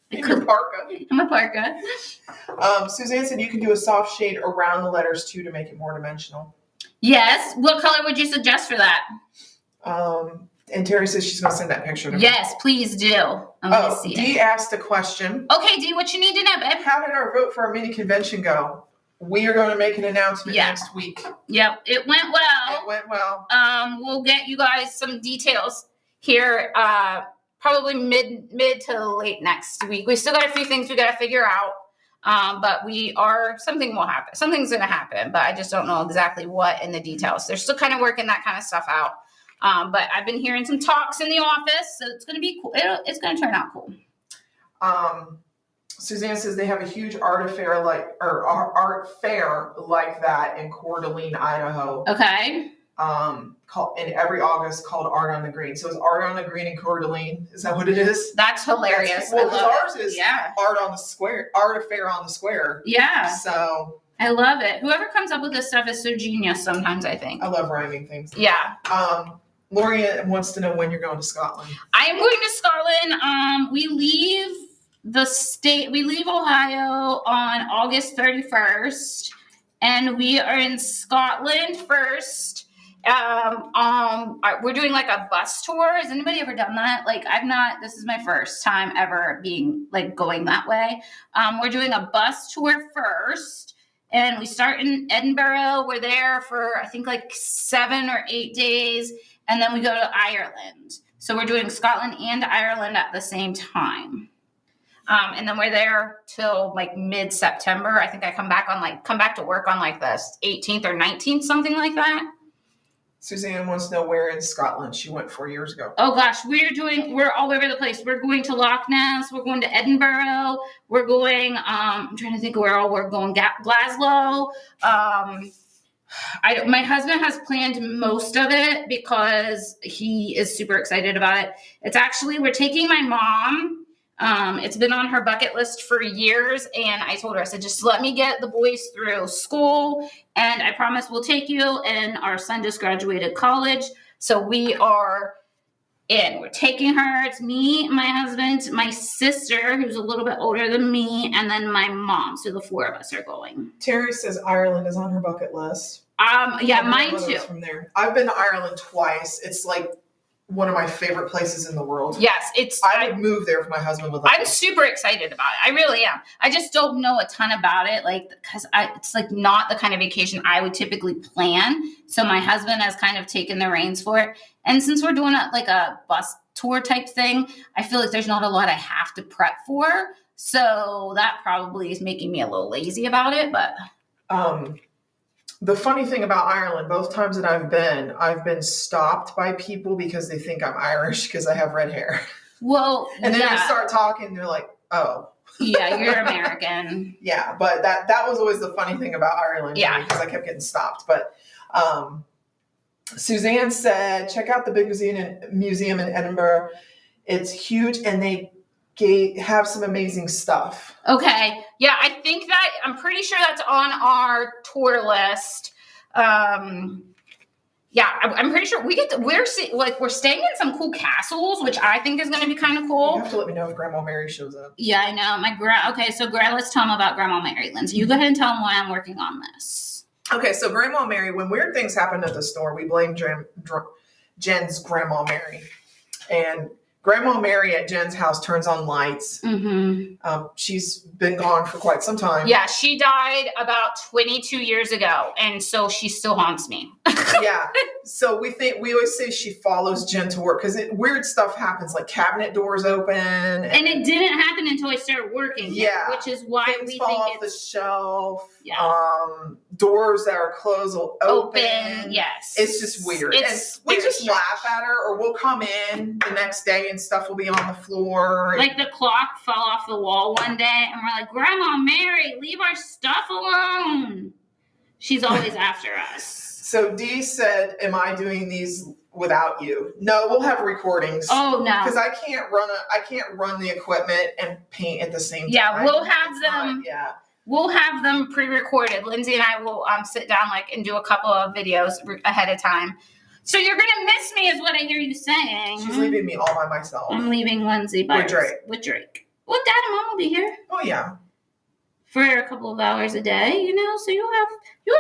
In your parka. I'm a parka. Suzanne said you can do a soft shade around the letters too to make it more dimensional. Yes. What color would you suggest for that? And Terry says she's going to send that picture to me. Yes, please do. I'm going to see Dee asked a question. Okay, Dee, what you need to know, babe? How did our vote for our mini convention go? We are going to make an announcement next week. Yep, it went well. It went well. We'll get you guys some details here probably mid to late next week. We still got a few things we got to figure out. But something will happen. Something's going to happen, but I just don't know exactly what in the details. They're still kind of working that kind of stuff out. But I've been hearing some talks in the office, so it's going to be cool. It's going to turn out cool. Suzanne says they have a huge art fair like that in Coeur d'Alene, Idaho. Okay. In every August called Art on the Green. So is Art on the Green in Coeur d'Alene? Is that what it is? That's hilarious. Well, because ours is Art on the Square, Art Fair on the Square. Yeah. So I love it. Whoever comes up with this stuff is so genius sometimes, I think. I love rhyming things. Yeah. Lori wants to know when you're going to Scotland. I am going to Scotland. We leave Ohio on August 31st, and we are in Scotland first. We're doing like a bus tour. Has anybody ever done that? Like, this is my first time ever being like going that way. We're doing a bus tour first, and we start in Edinburgh. We're there for, I think, like 7 or 8 days. And then we go to Ireland. So we're doing Scotland and Ireland at the same time. And then we're there till like mid-September. I think I come back to work on like the 18th or 19th, something like that. Suzanne wants to know where in Scotland she went 4 years ago. Oh gosh, we're all over the place. We're going to Loch Ness. We're going to Edinburgh. We're going, I'm trying to think where all we're going. Glasgow. My husband has planned most of it because he is super excited about it. It's actually, we're taking my mom. It's been on her bucket list for years. And I told her, I said, just let me get the boys through school. And I promise we'll take you. And our son just graduated college. So we are in. We're taking her. It's me, my husband, my sister, who's a little bit older than me, and then my mom. So the 4 of us are going. Terry says Ireland is on her bucket list. Yeah, mine too. From there, I've been to Ireland twice. It's like one of my favorite places in the world. Yes, I would move there if my husband would. I'm super excited about it. I really am. I just don't know a ton about it, like because it's like not the kind of vacation I would typically plan. So my husband has kind of taken the reins for it. And since we're doing a bus tour type thing, I feel like there's not a lot I have to prep for. So that probably is making me a little lazy about it. But the funny thing about Ireland, both times that I've been stopped by people because they think I'm Irish because I have red hair. Well, and then they start talking, they're like, "Oh, yeah, you're American." Yeah, but that was always the funny thing about Ireland, because I kept getting stopped. But Suzanne said, check out the big museum in Edinburgh. It's huge, and they have some amazing stuff. Okay. Yeah, I'm pretty sure that's on our tour list. Yeah, I'm pretty sure we're staying in some cool castles, which I think is going to be kind of cool. You have to let me know if Grandma Mary shows up. Yeah, I know. Okay, so let's tell them about Grandma Mary, Lindsay. You go ahead and tell them why I'm working on this. Okay, so Grandma Mary, when weird things happen at the store, we blame Jen's Grandma Mary. And Grandma Mary at Jen's house turns on lights. Mm-hmm. She's been gone for quite some time. Yeah, she died about 22 years ago, and so she still haunts me. Yeah, so we always say she follows Jen to work because weird stuff happens, like cabinet doors open, and it didn't happen until I started working. Yeah, which is why things fall off the shelf. Yeah, doors that are closed will open. Yes, it's just weird. And we just laugh at her, or we'll come in the next day and stuff will be on the floor. Like the clock fell off the wall one day, and we're like, Grandma Mary, leave our stuff alone. She's always after us. So Dee said, am I doing these without you? No, we'll have recordings. Oh no. Because I can't run the equipment and paint at the same time. Yeah, we'll have them. We'll have them pre-recorded. Lindsay and I will sit down and do a couple of videos ahead of time. So you're gonna miss me, is what I hear you saying. She's leaving me all by myself. I'm leaving Lindsay with Drake. Well, Dad and Mom will be here. Oh yeah. For a couple of hours a day, so you'll have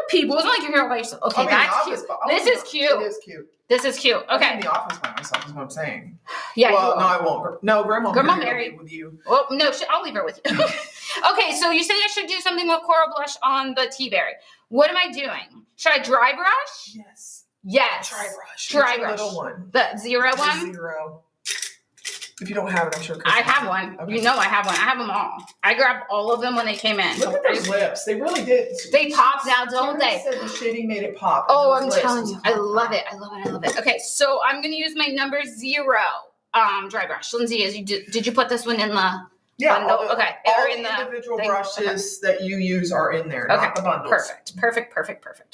people. It's not like you're here all by yourself. Okay, that's cute. This is cute. It is cute. This is cute. Okay. I'll be in the office by myself is what I'm saying. Yeah. Well, no, I won't. No, Grandma Mary will be with you. Well, no, I'll leave her with you. Okay, so you say I should do something with coral blush on the tea berry. What am I doing? Should I dry brush? Yes. Yes. Dry brush. Dry brush. Little one. The 0 one? 0. If you don't have it, I'm sure I have one. Okay. You know I have one. I have them all. I grabbed all of them when they came in. Look at those lips. They really did. They pop now, don't they? Said the shading made it pop. Oh, I'm telling you. I love it. I love it. I love it. Okay, so I'm going to use my number 0 dry brush. Lindsay, did you put this one in the bundle? Okay. All the individual brushes that you use are in there, not the bundles. Perfect.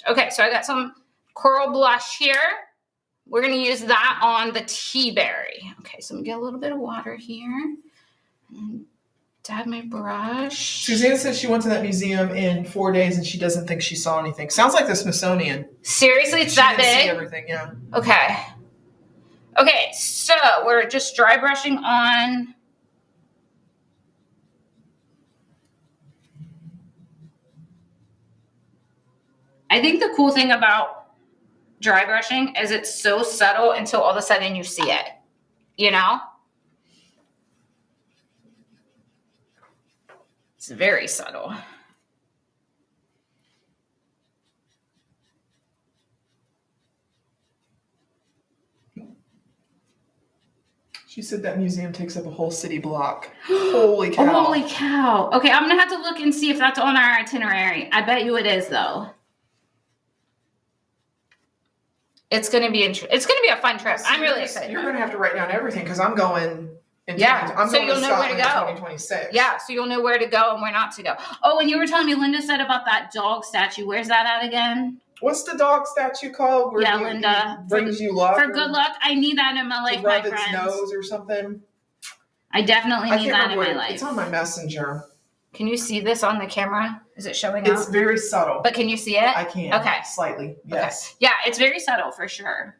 Okay, so I got some coral blush here. We're going to use that on the tea berry. Okay, so I'm going to get a little bit of water here. And dab my brush. Suzanne says she went to that museum in 4 days and she doesn't think she saw anything. Sounds like the Smithsonian. Seriously, it's that big? See everything, yeah. Okay. Okay, so we're just dry brushing on. I think the cool thing about dry brushing is it's so subtle until all of a sudden you see it, you know? It's very subtle. She said that museum takes up a whole city block. Holy cow. Holy cow. Okay, I'm going to have to look and see if that's on our itinerary. I bet you it is, though. It's going to be it's going to be a fun trip. I'm really excited. You're going to have to write down everything because I'm going. So you'll know where to go. 2026. Yeah, so you'll know where to go and where not to go. Oh, and you were telling me Linda said about that dog statue. Where's that at again? What's the dog statue called? Where Linda. Brings you luck. For good luck. I need that in my life, my friends. Its nose or something. I definitely need that in my life. It's on my messenger. Can you see this on the camera? Is it showing up? It's out? very subtle. But can you see it? I can. Okay. Slightly. Yes. Okay. Yeah, it's very subtle for sure.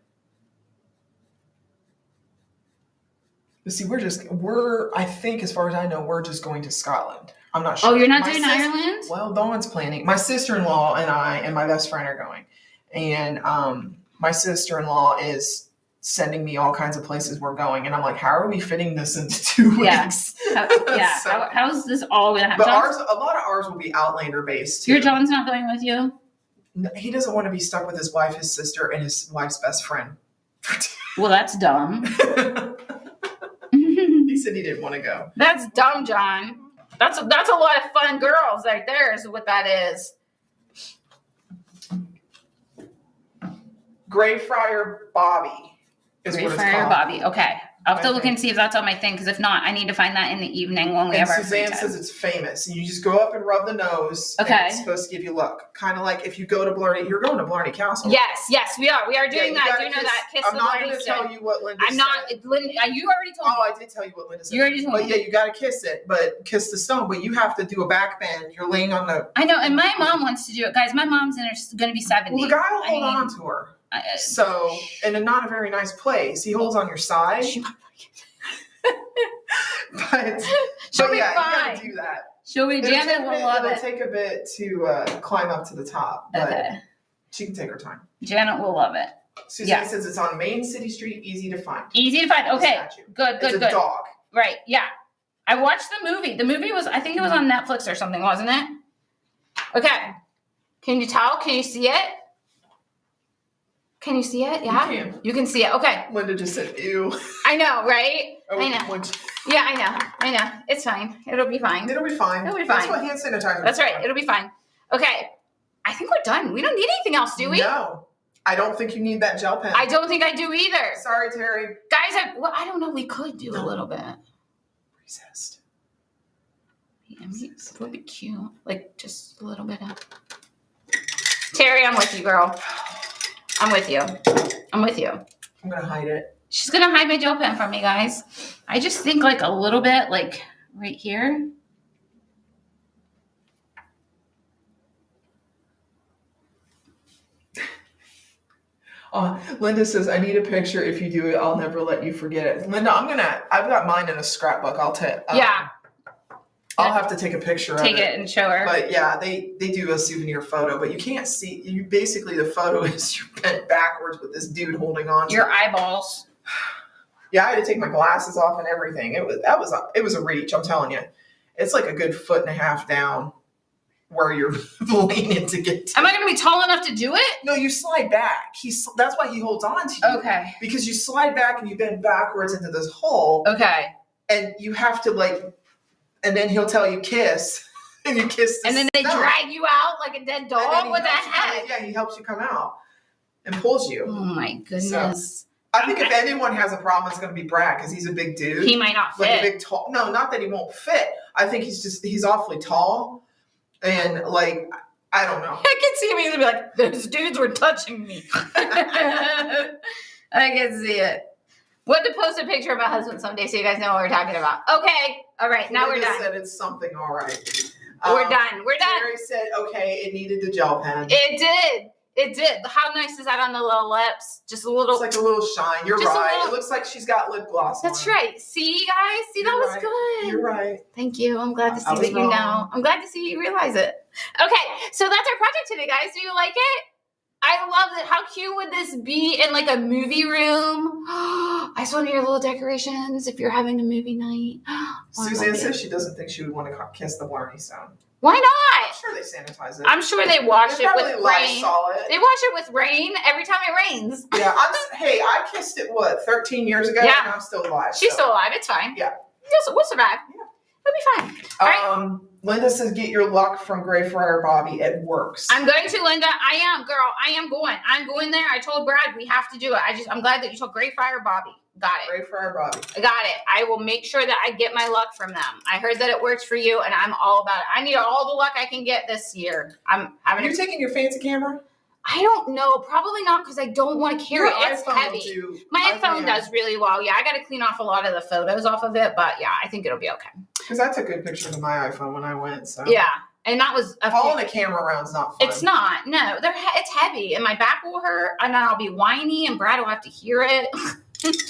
But see, I think as far as I know, we're just going to Scotland. I'm not sure. Oh, you're not doing Ireland? Well, Dawn's planning. My sister-in-law and I and my best friend are going. And my sister-in-law is sending me all kinds of places we're going. And I'm like, how are we fitting this into 2 weeks? How's this all going to happen? But a lot of ours will be Outlander based too. Your John's not going with you? No, he doesn't want to be stuck with his wife, his sister, and his wife's best friend. Well, that's dumb. He said he didn't want to go. That's dumb, John. That's a lot of fun girls right there is what that is. Greyfriar Bobby is what it's called. Greyfriar Bobby. Okay. I'll have to look and see if that's on my thing, because if not, I need to find that in the evening when we have our free time. Suzanne says it's famous. And you just go up and rub the nose. Okay. And it's supposed to give you luck. Kind of like if you go to Blarney. You're going to Blarney Castle. Yes, we are. We are doing that. Do you know that? Kiss I'm the not Blarney going to tell you what Linda said. I'm not. Linda, you already told me. Oh, I did tell you what Linda said. You already told me. But yeah, you got to kiss it. But kiss the stone. But you have to do a back bend. You're laying on the... I know. And my mom wants to do it. Guys, my mom's going to be 70. Well, the guy will hold on to her. So, in a not a very nice place. He holds on your side. But She'll be yeah, fine. you gotta do that. She'll be Janet will love it. It'll take a bit to climb up to the top, but she can take her time. Janet will love it. Suzanne says it's on Main City Street, easy to find. Easy to find. Okay, good. It's a dog. Right, yeah. I watched the movie. The movie was, I think it was on Netflix or something, wasn't it? Okay. Can you tell? Can you see it? Can you see it? Yeah? You can see it. Okay. Linda just said, ew. I know, right? Oh, I know. Yeah, I know. It's fine. It'll be fine. It'll be fine. That's what hand sanitizer is. That's right. It'll be fine. Okay. I think we're done. We don't need anything else, do we? No. I don't think you need that gel pen. I don't think I do either. Sorry, Terry. Guys, I don't know. We could do a little bit. Resist. It would be cute. Like, just a little bit of... Terry, I'm with you, girl. I'm with you. I'm going to hide it. She's going to hide my gel pen from me, guys. I just think like a little bit, like right here. Linda says, I need a picture. If you do it, I'll never let you forget it. Linda, I've got mine in a scrapbook. I'll have to take a picture of it. Take it and show her. But yeah, they do a souvenir photo, but you can't see. Basically, the photo is you're bent backwards with this dude holding on to your eyeballs. Yeah, I had to take my glasses off and everything. It was a reach. I'm telling you, it's like a good 1.5 feet down where you're leaning to get to. Am I going to be tall enough to do it? No, you slide back. That's why he holds on to you. Okay. Because you slide back and you bend backwards into this hole. Okay. and you have to like, and then he'll tell you kiss, and you kiss. And then they drag you out like a dead dog. What the heck? Yeah, he helps you come out and pulls you. Oh my goodness. So, I think if anyone has a problem, it's going to be Brad because he's a big dude. He might not fit. Like a big tall. No, not that he won't fit. I think he's awfully tall, and like I don't know. I can see him. He's gonna be like, those dudes were touching me. I can see it. We'll have to post a picture of my husband someday so you guys know what we're talking about. Okay. All right. Now we're done. Said it's something. All right. We're done. We're done. Mary said, okay, it needed the gel pen. It did. It did. How nice is that on the little lips? Just a little. It's like a little shine. You're right. It looks like she's got lip gloss That's on. right. See, guys? See, that was good. You're right. Thank you. I'm glad to see that you know. I'm glad to see you realize it. Okay. So that's our project today, guys. Do you like it? I love it. How cute would this be in like a movie room? I just want your little decorations if you're having a movie night. Suzanne says she doesn't think she would want to kiss the Blarney Stone. Why not? I'm sure they sanitize it. I'm sure they wash it with rain. They wash it with rain every time it rains. Yeah. Hey, I kissed it, 13 years ago? Yeah. And I'm still alive. She's still alive. It's fine. Yeah. We'll survive. Yeah. It'll be fine. All right. Linda says, get your luck from Greyfriar Bobby. It works. I'm going to, Linda. I am, girl. I am going. I'm going there. I told Brad we have to do it. I'm glad that you told Greyfriar Bobby. Got it. Greyfriar Bobby. I got it. I will make sure that I get my luck from them. I heard that it works for you, and I'm all about it. I need all the luck I can get this year. Are you taking your fancy camera? I don't know. Probably not because I don't want to carry it. It's heavy. My iPhone does really well. Yeah, I got to clean off a lot of the photos off of it, but yeah, I think it'll be okay. Because I took good pictures of my iPhone when I went. So yeah, and that was hauling a camera around is not fun. It's not. No, it's heavy, and my back will hurt, and then I'll be whiny, and Brad will have to hear it.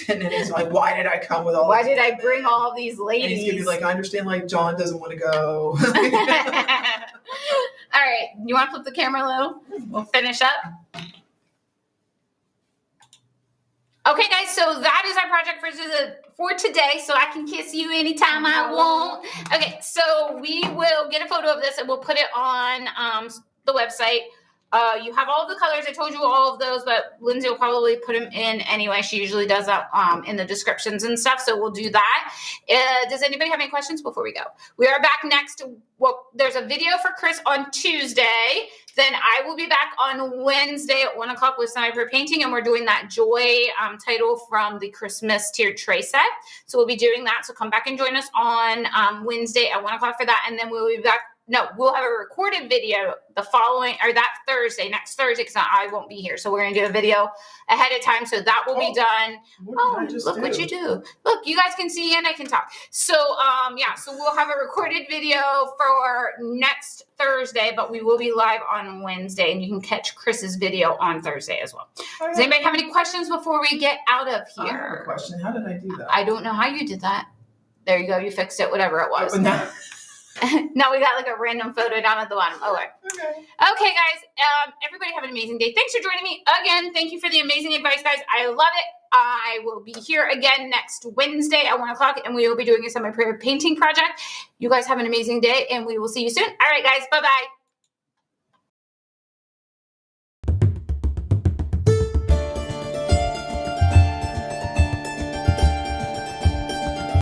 And then he's like, "Why did I come with all? Why did I bring all these ladies?" And he's gonna be like, "I understand. Like John doesn't want to go." All right, you want to flip the camera, Lou? We'll finish up. Okay, guys, so that is our project for today, so I can kiss you anytime I want. Okay, so we will get a photo of this, and we'll put it on the website. You have all of the colors. I told you all of those, but Lindsay will probably put them in anyway. She usually does that in the descriptions and stuff, so we'll do that. Does anybody have any questions before we go? We are back next. Well, there's a video for Chris on Tuesday. Then I will be back on Wednesday at 1 o'clock with Semi-Pro Painting, and we're doing that Joy title from the Christmas tiered tray set. So we'll be doing that. So come back and join us on Wednesday at 1 o'clock for that, and then we'll be back. No, we'll have a recorded video that Thursday, next Thursday, because I won't be here. So we're going to do a video ahead of time. So that will be done. Look what you do. Look, you guys can see and I can talk. So, so we'll have a recorded video for next Thursday, but we will be live on Wednesday, and you can catch Chris's video on Thursday as well. Does anybody have any questions before we get out of here? I have a question. How did I do that? I don't know how you did that. There you go. You fixed it, whatever it was. No, we got like a random photo down at the bottom. Okay, guys. Everybody have an amazing day. Thanks for joining me again. Thank you for the amazing advice, guys. I love it. I will be here again next Wednesday at 1 o'clock, and we will be doing a semi-pro painting project. You guys have an amazing day, and we will see you soon. All right, guys. Bye-bye.